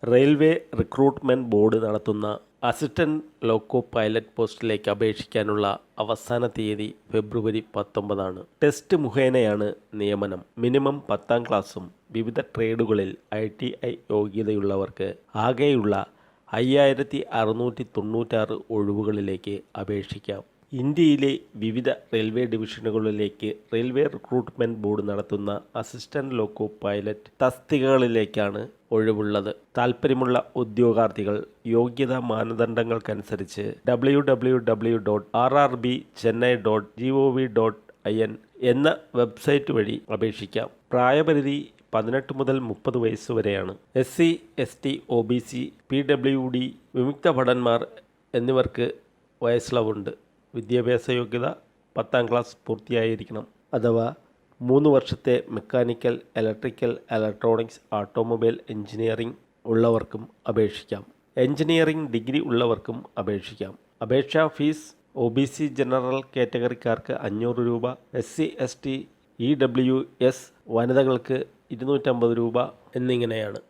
Railway recruitment board നടത്തുന്ന assistant loco pilot പോസ്റ്റിലേക്ക് അപേക്ഷിക്കാനുള്ള അവസാന തീയതി ഫെബ്രുവരി 19 ടെസ്റ്റ് മുഖേനയാണ് നിയമനം. മിനിമം 10ാം ക്ലാസ്സും വിവിധ ട്രേഡുകളിൽ ITI യോഗ്യതയുള്ളവർക്ക് ആകെയുള്ള 5696 ഒഴിവുകളിലേക്ക് അപേക്ഷിക്കാം. ഇന്ത്യയിലെ വിവിധ റെയിൽവേ ഡിവിഷനുകളിലേക്ക് റെയിൽവേ റിക്രൂട്ട്മെന്റ് ബോർഡ് നടത്തുന്ന അസിസ്റ്റന്റ് ലോക്കോ പൈലറ്റ് തസ്തികകളിലേക്കാണ് ഒഴിവുള്ളത്. താൽപ്പര്യമുള്ള ഉദ്യോഗാർത്ഥികൾ യോഗ്യതാ മാനദണ്ഡങ്ങൾക്കനുസരിച്ച് www.rrbchennai.gov.in എന്ന വെബ്സൈറ്റ് വഴി അപേക്ഷിക്കാം. പ്രായപരിധി 18 മുതൽ 30 വയസ്സ് വരെയാണ്. SC, ST, OBC, PWD, വിമുക്ത ഭടന്മാർ എന്നിവർക്ക് വയസ്സിളവുണ്ട്. വിദ്യാഭ്യാസ യോഗ്യത 10ാം ക്ലാസ് പൂർത്തിയായിരിക്കണം അഥവാ 3 വർഷത്തെ mechanical, electrical, electronics, automobile engineering ഉള്ളവർക്കും അപേക്ഷിക്കാം. എഞ്ചിനീയറിംഗ് ഡിഗ്രി ഉള്ളവർക്കും അപേക്ഷിക്കാം. അപേക്ഷാ ഫീസ് OBC ജനറൽ കാറ്റഗറിക്കാർക്ക് 500 രൂപ, SC, ST, EWS വനിതകൾക്ക് 250 രൂപ എന്നിങ്ങനെയാണ്.